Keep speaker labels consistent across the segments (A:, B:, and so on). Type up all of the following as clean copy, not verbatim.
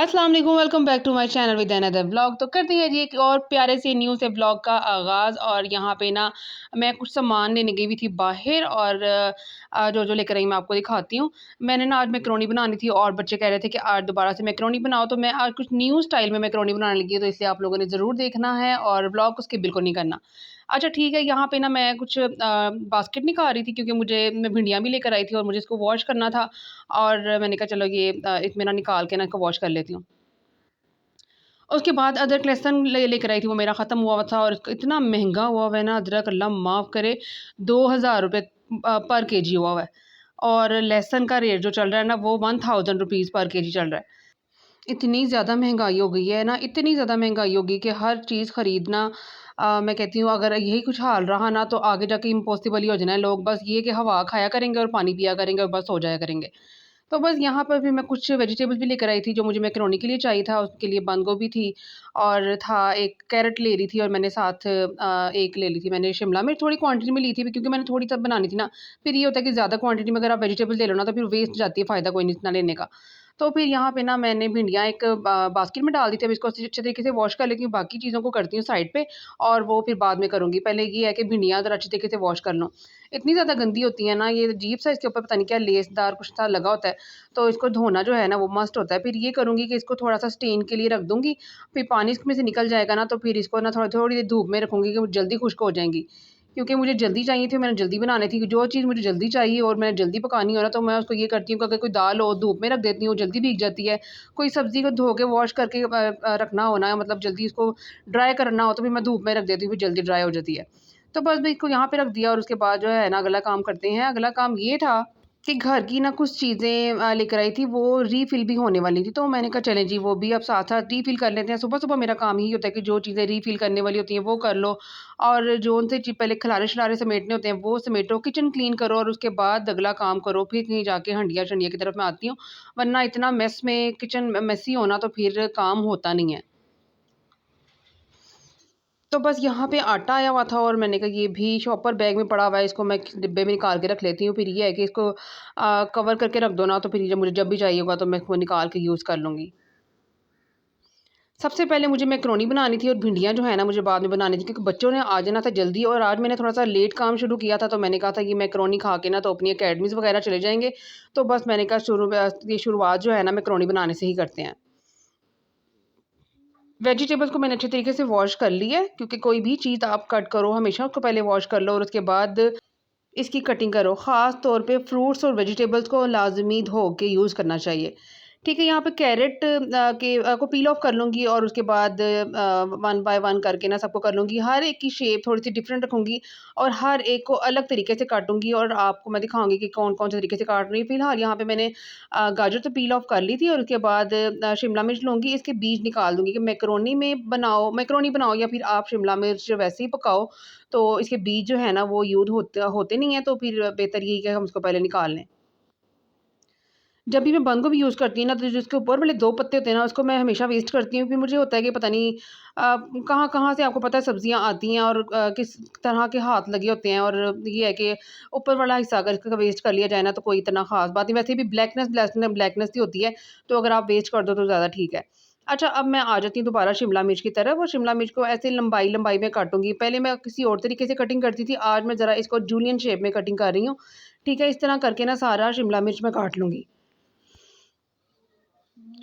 A: अस्सलाम वालेकुम, welcome back to my channel with another vlog. तो करते हैं जी एक और प्यारे से न्यू से व्लॉग का आगाज़। और यहाँ पे ना मैं कुछ सामान लेने गई हुई थी बाहर और जो लेकर आई मैं आपको दिखाती हूँ। मैंने ना आज मैकरोनी बनानी थी और बच्चे कह रहे थे कि आज दोबारा से मैकरोनी बनाओ, तो मैं आज कुछ न्यू स्टाइल में मैकरोनी बनाने लगी हूँ, तो इसलिए आप लोगों ने ज़रूर देखना है और व्लॉग को स्किप बिल्कुल नहीं करना। अच्छा ठीक है, यहाँ पे ना मैं कुछ बास्केट निकाल रही थी क्योंकि मैं भिंडियाँ भी लेकर आई थी और मुझे इसको वॉश करना था। और मैंने कहा चलो ये एक मेरा निकाल के ना इसको वॉश कर लेती हूँ। उसके बाद अदरक लहसुन लेकर आई थी, वो मेरा ख़त्म हुआ था और इतना महँगा हुआ है ना अदरक, अल्लाह माफ़ करे, 2000 रुपए पर केजी हुआ हुआ है। और लहसुन का रेट जो चल रहा है ना वो 1000 रुपीज़ पर केजी चल रहा है। इतनी ज़्यादा महँगाई हो गई है ना, इतनी ज़्यादा महँगाई हो गई कि हर चीज़ खरीदना मैं कहती हूँ अगर यही कुछ हाल रहा ना तो आगे जाके इम्पॉसिबल ही हो जाना है। लोग बस ये कि हवा खाया करेंगे और पानी पिया करेंगे और बस सो जाया करेंगे। तो बस यहाँ पर भी मैं कुछ वेजिटेबल्स भी लेकर आई थी जो मुझे मैकरोनी के लिए चाहिए था। उसके लिए बंद गोभी थी और था एक कैरट ले रही थी और मैंने साथ एक ले ली थी मैंने शिमला मिर्च, थोड़ी क्वांटिटी में ली थी क्योंकि मैंने थोड़ी तब बनानी थी ना। फिर ये होता है कि ज़्यादा क्वांटिटी में अगर आप वेजिटेबल्स ले लो ना तो फिर वेस्ट जाती है, फ़ायदा कोई नहीं इतना लेने का। तो फिर यहाँ पे ना मैंने भिंडियाँ एक बास्केट में डाल दी थी। अब इसको अच्छे तरीके से वॉश कर लेती हूँ, बाकी चीज़ों को करती हूँ साइड पे और वो फिर बाद में करूँगी। पहले ये है कि भिंडियाँ ज़रा अच्छी तरीके से वॉश कर लो। इतनी ज़्यादा गंदी होती है ना, ये अजीब-सा इसके ऊपर पता नहीं क्या लेसदार कुछ सा लगा होता है, तो इसको धोना जो है ना वो मस्ट होता है। फिर ये करूँगी कि इसको थोड़ा-सा स्टेन के लिए रख दूँगी, फिर पानी इसमें से निकल जाएगा ना तो फिर इसको ना थोड़ी देर धूप में रखूँगी कि वो जल्दी खुश्क हो जाएँगी। क्योंकि मुझे जल्दी चाहिए थी, मैंने जल्दी बनानी थी। जो चीज़ मुझे जल्दी चाहिए और मैंने जल्दी पकानी हो ना तो मैं उसको ये करती हूँ कि अगर कोई दाल हो धूप में रख देती हूँ, जल्दी भीग जाती है। कोई सब्ज़ी को धो के वॉश करके रखना हो ना, मतलब जल्दी इसको ड्राई करना हो तो फिर मैं धूप में रख देती हूँ, फिर जल्दी ड्राई हो जाती है। तो बस मैं इसको यहाँ पे रख दिया और उसके बाद जो है ना अगला काम करते हैं। अगला काम ये था कि घर की ना कुछ चीज़ें लेकर आई थी, वो रीफ़िल भी होने वाली थी, तो मैंने कहा चलें जी वो भी अब साथ-साथ रीफ़िल कर लेते हैं। सुबह-सुबह मेरा काम ही होता है कि जो चीज़ें रीफ़िल करने वाली होती हैं वो कर लो और जो उनसे ची पहले खिलारे-शिलारे समेटने होते हैं वो समेटो, किचन क्लीन करो और उसके बाद अगला काम करो, फिर कहीं जाके हंडिया-शंडिया की तरफ मैं आती हूँ। वरना इतना मेस में किचन मेसी हो ना तो फिर काम होता नहीं है। तो बस यहाँ पे आटा आया हुआ था और मैंने कहा ये भी शॉपर बैग में पड़ा हुआ है, इसको मैं डिब्बे में निकाल के रख लेती हूँ। फिर ये है कि इसको कवर करके रख दो ना तो फिर जब भी चाहिए होगा तो मैं इसको निकाल के यूज़ कर लूँगी। सबसे पहले मुझे मैकरोनी बनानी थी और भिंडियाँ जो है ना मुझे बाद में बनानी थी क्योंकि बच्चों ने आ जाना था जल्दी और आज मैंने थोड़ा-सा लेट काम शुरू किया था, तो मैंने कहा था ये मैकरोनी खा के ना तो अपनी अकेडमीज़ वगैरह चले जाएँगे। तो बस मैंने कहा ये शुरुआत जो है ना मैकरोनी बनाने से ही करते हैं। वेजिटेबल्स को मैंने अच्छे तरीके से वॉश कर लिया है क्योंकि कोई भी चीज़ आप कट करो हमेशा उसको पहले वॉश कर लो और उसके बाद इसकी कटिंग करो। ख़ास तौर पे फ्रूट्स और वेजिटेबल्स को लाज़मी धो के यूज़ करना चाहिए। ठीक है, यहाँ पे कैरेट को पील ऑफ कर लूँगी और उसके बाद वन बाय वन करके ना सबको कर लूँगी। हर एक की शेप थोड़ी-सी डिफरेंट रखूँगी और हर एक को अलग तरीके से काटूँगी और आपको मैं दिखाऊँगी कि कौन-कौन से तरीके से काट रही हूँ। फ़िलहाल यहाँ पे मैंने गाजर तो पील ऑफ कर ली थी और उसके बाद शिमला मिर्च लूँगी, इसके बीज निकाल दूँगी कि मैकरोनी बनाओ या फिर आप शिमला मिर्च वैसे ही पकाओ, तो इसके बीज जो है ना वो यूज़ होते होते नहीं हैं, तो फिर बेहतर यही है कि हम उसको पहले निकाल लें। जब भी मैं बंद गोभी यूज़ करती हूँ ना, तो जो उसके ऊपर वाले 2 पत्ते होते हैं ना, उसको मैं हमेशा वेस्ट करती हूँ। फिर मुझे होता है कि पता नहीं कहाँ-कहाँ से आपको पता है सब्ज़ियाँ आती हैं और किस तरह के हाथ लगे होते हैं और ये है कि ऊपर वाला हिस्सा अगर इसका वेस्ट कर लिया जाए ना, तो कोई इतना ख़ास बात नहीं। वैसे भी ब्लैकनेस ही होती है, तो अगर आप वेस्ट कर दो तो ज़्यादा ठीक है। अच्छा, अब मैं आ जाती हूँ दोबारा शिमला मिर्च की तरफ और शिमला मिर्च को ऐसे लंबाई-लंबाई में काटूँगी। पहले मैं किसी और तरीके से कटिंग करती थी, आज मैं ज़रा इसको जूलियन शेप में कटिंग कर रही हूँ। ठीक है, इस तरह करके ना सारा शिमला मिर्च मैं काट लूँगी।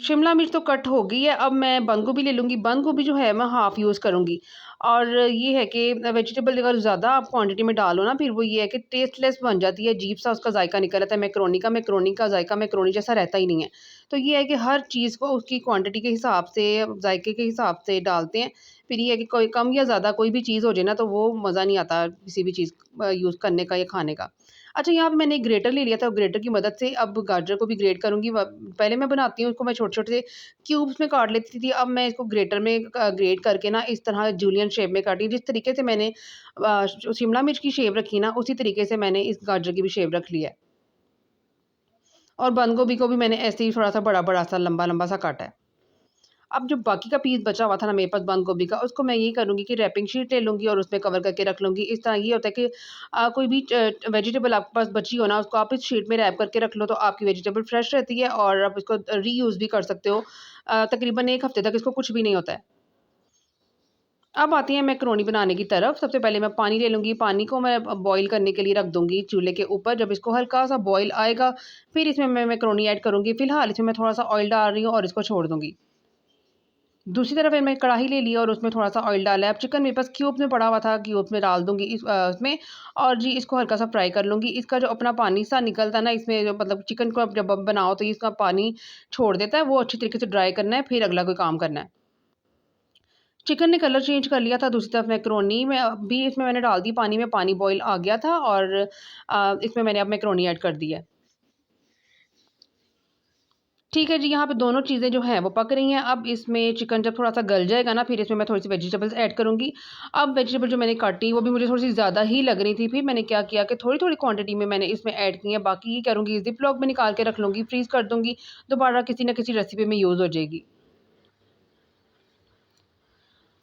A: शिमला मिर्च तो कट हो गई है, अब मैं बंद गोभी ले लूँगी। बंद गोभी जो है मैं हाफ़ यूज़ करूँगी और ये है कि वेजिटेबल अगर ज़्यादा आप क्वांटिटी में डालो ना, फिर वो ये है कि टेस्टलेस बन जाती है, अजीब-सा उसका ज़ायका निकल आता है। मैकरोनी का ज़ायका मैकरोनी जैसा रहता ही नहीं है। तो ये है कि हर चीज़ को उसकी क्वांटिटी के हिसाब से, ज़ायके के हिसाब से डालते हैं। फिर ये है कि कोई कम या ज़्यादा कोई भी चीज़ हो जाए ना, तो वो मज़ा नहीं आता किसी भी चीज़ यूज़ करने का या खाने का। अच्छा, यहाँ पे मैंने एक ग्रेटर ले लिया था, ग्रेटर की मदद से अब गाजर को भी ग्रेट करूँगी। व पहले मैं बनाती हूँ उसको मैं छोटे-छोटे से क्यूब्स में काट लेती थी, अब मैं इसको ग्रेटर में ग्रेट करके ना इस तरह जूलियन शेप में काटी। जिस तरीके से मैंने शिमला मिर्च की शेप रखी ना, उसी तरीके से मैंने इस गाजर की भी शेप रख ली है। और बंद गोभी को भी मैंने ऐसे ही थोड़ा-सा बड़ा-बड़ा सा, लंबा-लंबा सा काटा है। अब जो बाकी का पीस बचा हुआ था ना मेरे पास बंद गोभी का, उसको मैं ये करूँगी कि रैपिंग शीट ले लूँगी और उसमें कवर करके रख लूँगी। इस तरह ये होता है कि कोई भी वेजिटेबल आपके पास बची हो ना, उसको आप इस शीट में रैप करके रख लो, तो आपकी वेजिटेबल फ्रेश रहती है और आप इसको रीयूज़ भी कर सकते हो। तकरीबन 1 हफ़्ते तक इसको कुछ भी नहीं होता है। अब आती हैं मैकरोनी बनाने की तरफ। सबसे पहले मैं पानी ले लूँगी, पानी को मैं बॉयल करने के लिए रख दूँगी चूल्हे के ऊपर। जब इसको हल्का-सा बॉयल आएगा, फिर इसमें मैं मैकरोनी ऐड करूँगी। फ़िलहाल इसमें मैं थोड़ा-सा ऑयल डाल रही हूँ और इसको छोड़ दूँगी। दूसरी तरफ फिर मैं कढ़ाई ले ली और उसमें थोड़ा-सा ऑयल डाला है। अब चिकन मेरे पास क्यूब्स में पड़ा हुआ था, क्यूब्स में डाल दूँगी उसमें और जी इसको हल्का-सा फ्राई कर लूँगी। इसका जो अपना पानी सा निकलता है ना, इसमें जो मतलब चिकन को आप जब आप बनाओ तो ये इसका पानी छोड़ देता है, वो अच्छी तरीके से ड्राई करना है, फिर अगला कोई काम करना है। चिकन ने कलर चेंज कर लिया था, दूसरी तरफ मैकरोनी में भी इसमें मैंने डाल दी पानी में, पानी बॉयल आ गया था और इसमें मैंने अब मैकरोनी ऐड कर दी है। ठीक है जी, यहाँ पे दोनों चीज़ें जो हैं वो पक रही हैं। अब इसमें चिकन जब थोड़ा-सा गल जाएगा ना, फिर इसमें मैं थोड़ी-सी वेजिटेबल्स ऐड करूँगी। अब वेजिटेबल जो मैंने काटी वो भी मुझे थोड़ी-सी ज़्यादा ही लग रही थी, फिर मैंने क्या किया कि थोड़ी-थोड़ी क्वांटिटी में मैंने इसमें ऐड की है, बाकी ये करूँगी ज़िप-लॉक में निकाल के रख लूँगी, फ्रीज़ कर दूँगी, दोबारा किसी न किसी रेसिपी में यूज़ हो जाएगी।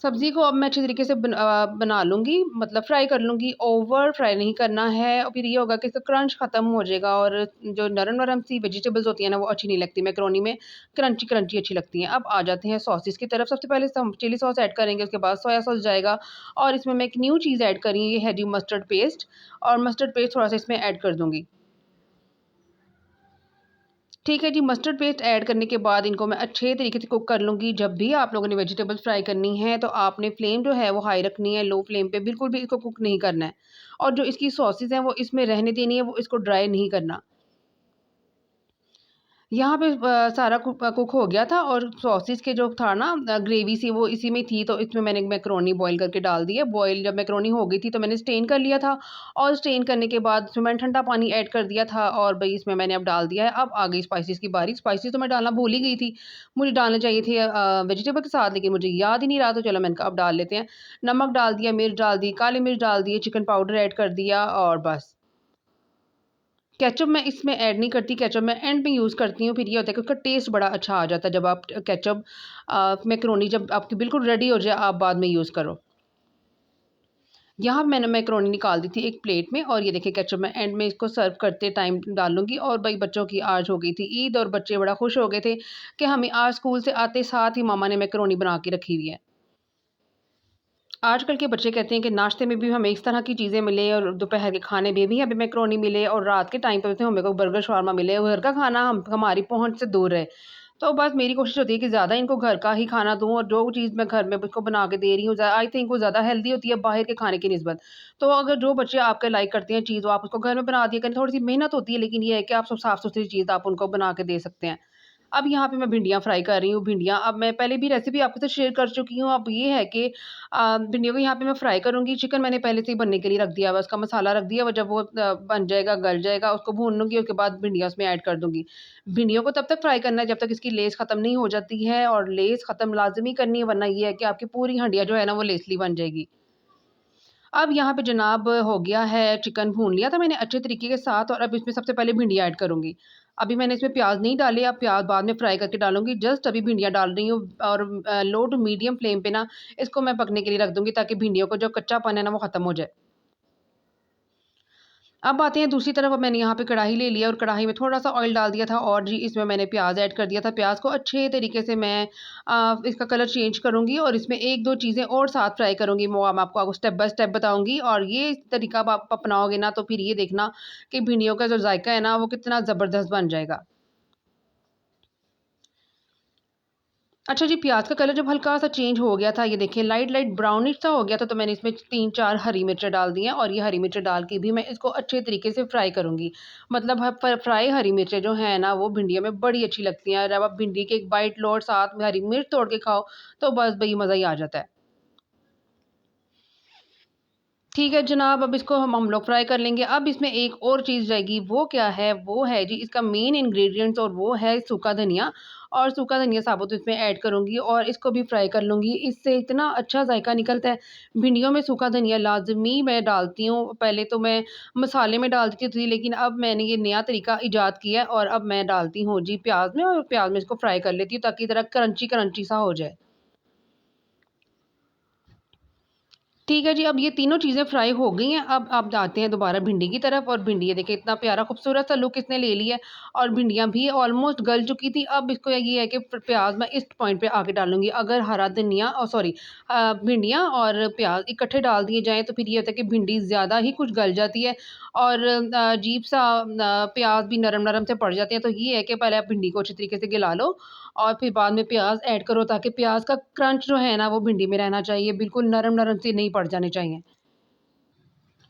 A: सब्ज़ी को अब मैं अच्छी तरीके से बना लूँगी, मतलब फ्राई कर लूँगी, ओवर फ्राई नहीं करना है और फिर ये होगा कि इसका क्रंच ख़त्म हो जाएगा और जो नरम-नरम सी वेजिटेबल्स होती हैं ना, वो अच्छी नहीं लगती मैकरोनी में, क्रंची-क्रंची अच्छी लगती हैं। अब आ जाते हैं सॉसेस की तरफ, सबसे पहले हम चिली सॉस ऐड करेंगे, उसके बाद सोया सॉस जाएगा और इसमें मैं एक न्यू चीज़ ऐड कर रही हूँ, ये है जी मस्टर्ड पेस्ट और मस्टर्ड पेस्ट थोड़ा-सा इसमें ऐड कर दूँगी। ठीक है जी, मस्टर्ड पेस्ट ऐड करने के बाद इनको मैं अच्छे तरीके से कुक कर लूँगी। जब भी आप लोगों ने वेजिटेबल्स फ्राई करनी है, तो आपने फ्लेम जो है वो हाई रखनी है, लो फ्लेम पे बिल्कुल भी इसको कुक नहीं करना है। और जो इसकी सॉसेज़ हैं, वो इसमें रहने देनी है, वो इसको ड्राई नहीं करना। यहाँ पे सारा कुक हो गया था और सॉसेज़ के जो था ना ग्रेवी सी वो इसी में थी, तो इसमें मैंने मैकरोनी बॉयल करके डाल दी है। बॉयल जब मैकरोनी हो गई थी तो मैंने स्टेन कर लिया था और स्टेन करने के बाद उसमें मैंने ठंडा पानी ऐड कर दिया था और भई इसमें मैंने अब डाल दिया है। अब आ गई स्पाइसेस की बारी। स्पाइसेस तो मैं डालना भूल ही गई थी। मुझे डालने चाहिए थे वेजिटेबल के साथ, लेकिन मुझे याद ही नहीं रहा, तो चलो मैंने कहा अब डाल लेते हैं। नमक डाल दिया, मिर्च डाल दी, काली मिर्च डाल दी, चिकन पाउडर ऐड कर दिया और बस। केचअप मैं इसमें ऐड नहीं करती, केचअप मैं एंड में यूज़ करती हूँ, फिर ये होता है कि उसका टेस्ट बड़ा अच्छा आ जाता है जब आप केचअप मैकरोनी जब आपकी बिल्कुल रेडी हो जाए, आप बाद में यूज़ करो। यहाँ मैंने मैकरोनी निकाल दी थी एक प्लेट में और ये देखिए केचअप मैं एंड में इसको सर्व करते टाइम डालूँगी और भई बच्चों की आज हो गई थी ईद और बच्चे बड़ा खुश हो गए थे कि हमें आज स्कूल से आते साथ ही मम्मा ने मैकरोनी बना के रखी हुई है। आजकल के बच्चे कहते हैं कि नाश्ते में भी हमें इस तरह की चीज़ें मिले और दोपहर के खाने में भी हमें मैकरोनी मिले और रात के टाइम पे तो हमें को बर्गर शवारमा मिले, और घर का खाना हम हमारी पहुँच से दूर रहे। तो बस मेरी कोशिश होती है कि ज़्यादा इनको घर का ही खाना दूँ और जो चीज़ मैं घर में इसको बना के दे रही हूँ आई थिंक वो ज़्यादा हेल्दी होती है बाहर के खाने की निस्बत। तो अगर जो बच्चे आपके लाइक करते हैं चीज़, वो आप उसको घर में बना दिया करें। थोड़ी-सी मेहनत होती है, लेकिन ये है कि आप सब साफ-सुथरी चीज़ आप उनको बना के दे सकते हैं। अब यहाँ पे मैं भिंडियाँ फ्राई कर रही हूँ। भिंडियाँ अब मैं पहले भी रेसिपी आपके साथ शेयर कर चुकी हूँ। अब ये है कि भिंडियों को यहाँ पे मैं फ्राई करूँगी। चिकन मैंने पहले से ही बनने के लिए रख दिया हुआ है, उसका मसाला रख दिया हुआ, जब वो बन जाएगा, गल जाएगा, उसको भून लूँगी, उसके बाद भिंडियाँ उसमें ऐड कर दूँगी। भिंडियों को तब तक फ्राई करना है जब तक इसकी लेस ख़त्म नहीं हो जाती है और लेस ख़त्म लाज़मी करनी है, वरना ये है कि आपकी पूरी हंडिया जो है ना वो लेसली बन जाएगी। अब यहाँ पे जनाब हो गया है, चिकन भून लिया था मैंने अच्छे तरीके के साथ और अब इसमें सबसे पहले भिंडियाँ ऐड करूँगी। अभी मैंने इसमें प्याज़ नहीं डाले, अब प्याज़ बाद में फ्राई करके डालूँगी। जस्ट अभी भिंडियाँ डाल रही हूँ और लो टू मीडियम फ्लेम पे ना इसको मैं पकने के लिए रख दूँगी, ताकि भिंडियों को जो कच्चापन है ना वो ख़त्म हो जाए। अब आते हैं दूसरी तरफ। अब मैंने यहाँ पे कढ़ाई ले लिया और कढ़ाई में थोड़ा-सा ऑयल डाल दिया था और जी इसमें मैंने प्याज़ ऐड कर दिया था। प्याज़ को अच्छे तरीके से मैं इसका कलर चेंज करूँगी और इसमें 1-2 चीज़ें और साथ फ्राई करूँगी। वो मैं आपको स्टेप बाय स्टेप बताऊँगी और ये तरीका आप अपनाओगे ना, तो फिर ये देखना कि भिंडियों का जो ज़ायका है ना वो कितना ज़बरदस्त बन जाएगा। अच्छा जी, प्याज़ का कलर जब हल्का-सा चेंज हो गया था, ये देखिए लाइट-लाइट ब्राउनिश सा हो गया था, तो मैंने इसमें 3-4 हरी मिर्चें डाल दी हैं और ये हरी मिर्चें डाल के भी मैं इसको अच्छे तरीके से फ्राई करूँगी। मतलब ह फ फ्राई हरी मिर्चें जो हैं ना, वो भिंडियों में बड़ी अच्छी लगती हैं। जब आप भिंडी की एक बाइट लो और साथ में हरी मिर्च तोड़ के खाओ, तो बस भई मज़ा ही आ जाता है। ठीक है जनाब, अब इसको हम लोग फ्राई कर लेंगे। अब इसमें एक और चीज़ जाएगी, वो क्या है? वो है जी इसका मेन इंग्रीडिएंट्स, और वो है सूखा धनिया। और सूखा धनिया साबुत इसमें ऐड करूँगी और इसको भी फ्राई कर लूँगी। इससे इतना अच्छा जायका निकलता है। भिंडियों में सूखा धनिया लाज़मी मैं डालती हूँ। पहले तो मैं मसाले में डालती थी, लेकिन अब मैंने ये नया तरीका इजाद किया है और अब मैं डालती हूँ जी प्याज़ में, और प्याज़ में इसको फ्राई कर लेती हूँ ताकि ज़रा क्रंची-क्रंची सा हो जाए। ठीक है जी, अब ये तीनों चीज़ें फ्राई हो गई हैं। अब आप जाते हैं दोबारा भिंडी की तरफ, और भिंडी ये देखिए इतना प्यारा खूबसूरत सा लुक इसने ले लिया है और भिंडियाँ भी ऑलमोस्ट गल चुकी थी। अब इसको ये है कि प्याज़ मैं इस पॉइंट पे आके डालूँगी। अगर हरा धनिया सॉरी भिंडियाँ और प्याज़ इकट्ठे डाल दिए जाएँ तो फिर ये होता है कि भिंडी ज़्यादा ही कुछ गल जाती है और अजीब-सा प्याज़ भी नरम-नरम से पड़ जाते हैं। तो ये है कि पहले आप भिंडी को अच्छी तरीके से गला लो और फिर बाद में प्याज़ ऐड करो, ताकि प्याज़ का क्रंच जो है ना वो भिंडी में रहना चाहिए, बिल्कुल नरम-नरम से नहीं पड़ जाने चाहिए।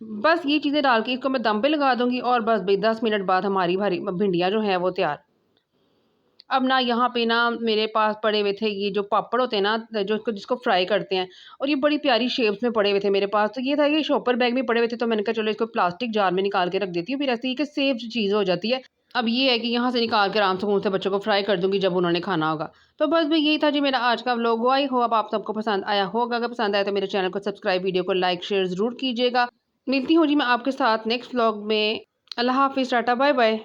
A: बस ये चीज़ें डाल के इसको मैं दम पे लगा दूँगी और बस भई 10 मिनट बाद हमारी भरी भिंडियाँ जो हैं वो तैयार। अब ना यहाँ पे ना मेरे पास पड़े हुए थे ये जो पापड़ होते हैं ना, जो जिसको फ्राई करते हैं, और ये बड़ी प्यारी शेप्स में पड़े हुए थे मेरे पास। तो ये था कि शॉपर बैग में पड़े हुए थे, तो मैंने कहा चलो इसको प्लास्टिक जार में निकाल के रख देती हूँ, फिर ऐसे ही कि सेफ चीज़ हो जाती है। अब ये है कि यहाँ से निकाल के आराम सुकून से बच्चों को फ्राई कर दूँगी जब उन्होंने खाना होगा। तो बस भई यही था जी मेरा आज का व्लॉग। आई होप आप सबको पसंद आया होगा। अगर पसंद आया तो मेरे चैनल को सब्सक्राइब, वीडियो को लाइक, शेयर ज़रूर कीजिएगा। मिलती हूँ जी मैं आपके साथ नेक्स्ट व्लॉग में। अल्लाह हाफ़िज़, टाटा, बाय बाय।